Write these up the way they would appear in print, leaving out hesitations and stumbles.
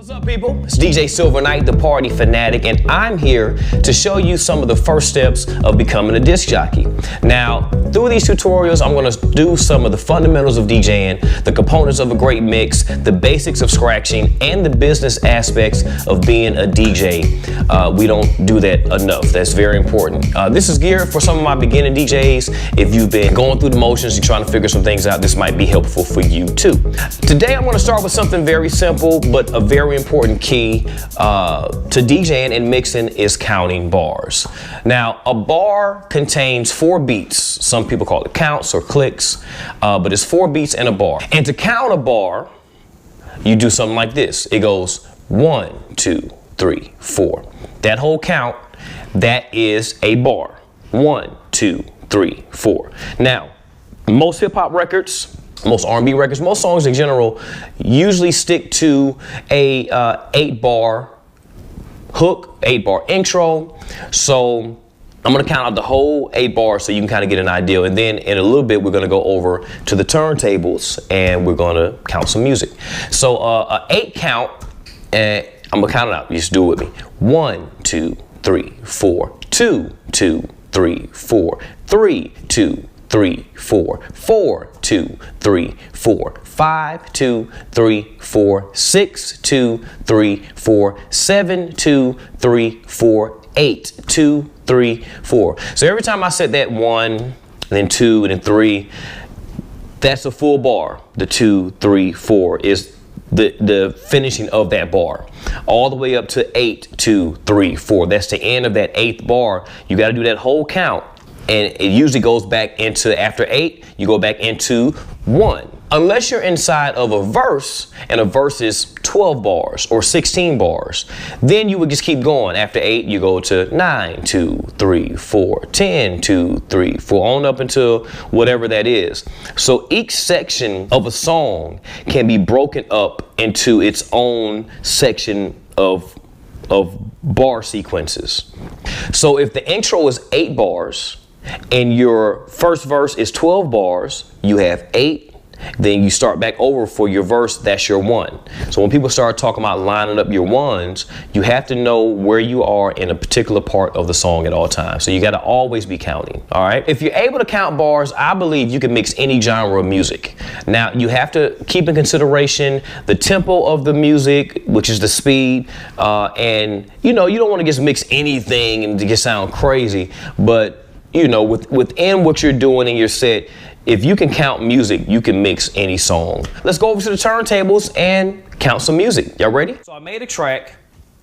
What's up, people? It's DJ Silver Knight, the party fanatic, and I'm here to show you some of the first steps of becoming a disc jockey. Now, through these tutorials, I'm going to do some of the fundamentals of DJing, the components of a great mix, the basics of scratching, and the business aspects of being a DJ. We don't do that enough. That's very important. This is geared for some of my beginning DJs. If you've been going through the motions, you're trying to figure some things out, this might be helpful for you too. Today, I'm going to start with something very simple, but a very important key to DJing and mixing is counting bars. Now, a bar contains 4 beats. Some people call it counts or clicks, but it's 4 beats in a bar. And to count a bar, you do something like this. It goes 1, 2, 3, 4. That whole count, that is a bar. 1, 2, 3, 4. Now, most hip hop records, most R&B records, most songs in general usually stick to a 8-bar hook, 8-bar intro. So I'm gonna count out the whole 8 bars so you can kind of get an idea. And then in a little bit, we're gonna go over to the turntables and we're gonna count some music. So a 8 count, and I'm gonna count it out. You just do it with me. 1, 2, 3, 4, 2, 2, 3, 4, 3, 2, 3, 4, 4, 2, 3, 4, 5, 2, 3, 4, 6, 2, 3, 4, 7, 2, 3, 4, 8, 2, 3, 4. So every time I said that 1, and then 2, and then 3, that's a full bar. The 2, 3, 4 is the finishing of that bar. All the way up to 8, 2, 3, 4. That's the end of that 8th bar. You got to do that whole count. And it usually goes back into, after 8, you go back into 1. Unless you're inside of a verse, and a verse is 12 bars or 16 bars, then you would just keep going. After 8, you go to 9, 2, 3, 4, 10, 2, 3, 4, on up until whatever that is. So each section of a song can be broken up into its own section of bar sequences. So if the intro is 8 bars, and your first verse is 12 bars, you have 8, then you start back over for your verse, that's your 1. So when people start talking about lining up your 1s, you have to know where you are in a particular part of the song at all times. So you got to always be counting, all right? If you're able to count bars, I believe you can mix any genre of music. Now, you have to keep in consideration the tempo of the music, which is the speed, and you know, you don't want to just mix anything and to just sound crazy, but you know, within what you're doing in your set, if you can count music, you can mix any song. Let's go over to the turntables and count some music. Y'all ready? So I made a track,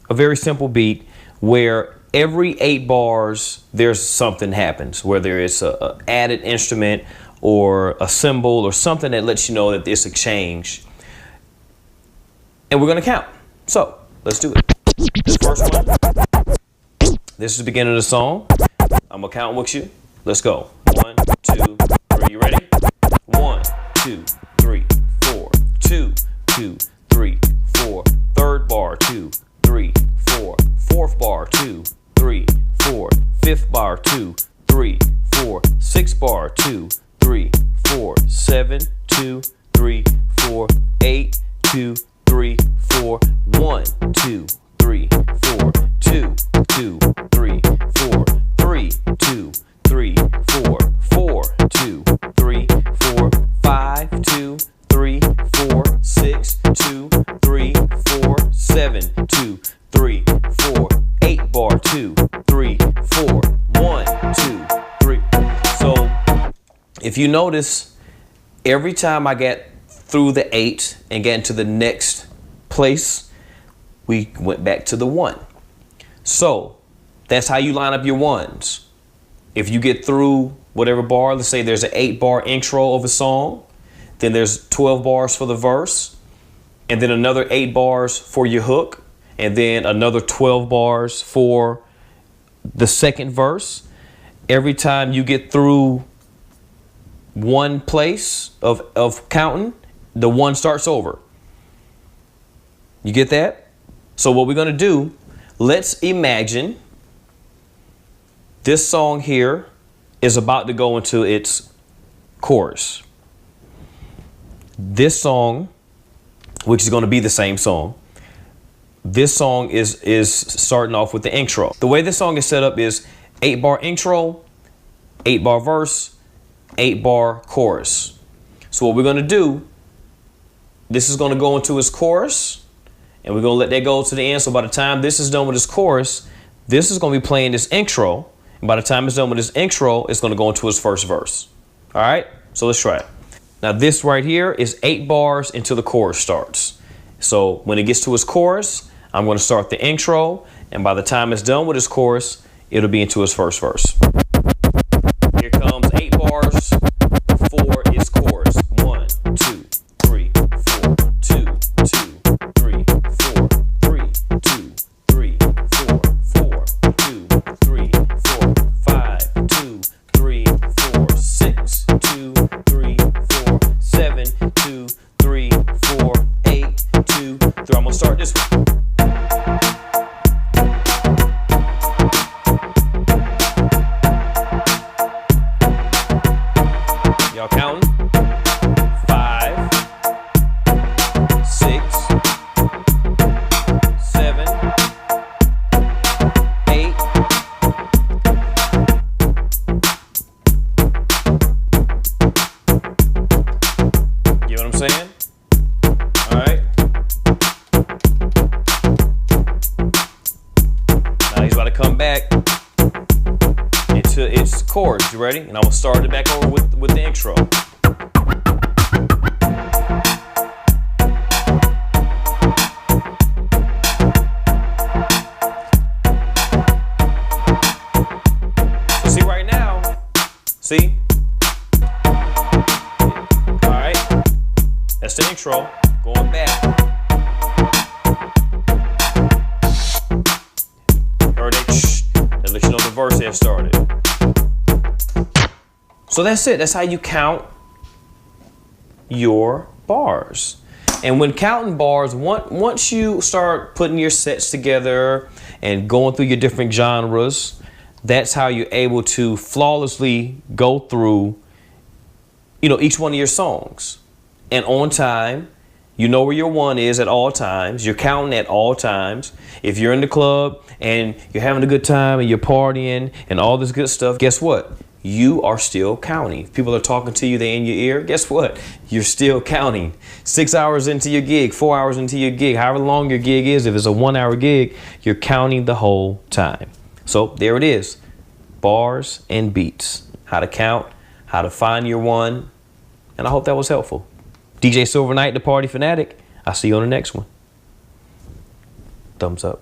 a very simple beat, where every 8 bars, there's something happens, whether it's a added instrument or a cymbal or something that lets you know that it's a change. And we're gonna count. So let's do it. This first one, this is the beginning of the song. I'm gonna count with you. Let's go. 1, 2, 3. You ready? 1, 2, 3, 4. 2, 2, 3, 4. Third bar, 2, 3, 4. Fourth bar, 2, 3, 4. Fifth bar, 2, 3, 4. Sixth bar, 2, 3, 4. 7, 2, 3, 4. 8, 2, 3, 4. 1, 2, 3, 4. 2, 2, 3, 4. 3, 2, 3, 4, 4, 2, 3, 4, 5, 2, 3, 4, 6, 2, 3, 4, 7, 2, 3, 4, 8 bar, 2, 3, 4, 1, 2, 3. So if you notice, every time I get through the 8 and get into the next place, we went back to the 1. So that's how you line up your 1s. If you get through whatever bar, let's say there's an 8-bar intro of a song, then there's 12 bars for the verse, and then another 8 bars for your hook, and then another 12 bars for the second verse. Every time you get through one place of counting, the 1 starts over. You get that? So what we're gonna do, let's imagine this song here is about to go into its chorus. This song, which is going to be the same song, this song is starting off with the intro. The way this song is set up is 8-bar intro, 8-bar verse, 8-bar chorus. So what we're going to do, this is going to go into its chorus, and we're going to let that go to the end. So by the time this is done with its chorus, this is going to be playing this intro. And by the time it's done with this intro, it's going to go into its first verse. All right, so let's try it. Now this right here is 8 bars until the chorus starts. So when it gets to its chorus, I'm going to start the intro, and by the time it's done with its chorus, it'll be into its first verse. Here comes 8 bars for its chorus. 1, 2, 3, 4, 2, 2, 3, 4, 3, 2, 3, 4, 4, 2, 3, 4, 5, 2, 3, 4, 6, 2, 3, 4, 7, 2, 3, 4, 8, 2, 3. I'm gonna start this one. Y'all counting? 5, 6, 7, 8. Get what I'm saying? All right. Now he's about to come back into its chords. You ready? And I'm gonna start it back over with the intro. So see right now, see? All right, that's the intro. Going back. Heard it? Shh. That lets you know the verse has started. So that's it. That's how you count your bars. And when counting bars, once you start putting your sets together and going through your different genres, that's how you're able to flawlessly go through, each one of your songs. And on time, you know where your one is at all times. You're counting at all times. If you're in the club and you're having a good time and you're partying and all this good stuff, guess what? You are still counting. If people are talking to you, they're in your ear, guess what? You're still counting. 6 hours into your gig, 4 hours into your gig, however long your gig is, if it's a 1-hour gig, you're counting the whole time. So there it is. Bars and beats. How to count, how to find your one. And I hope that was helpful. DJ Silver Knight, the Party Fanatic. I'll see you on the next one. Thumbs up.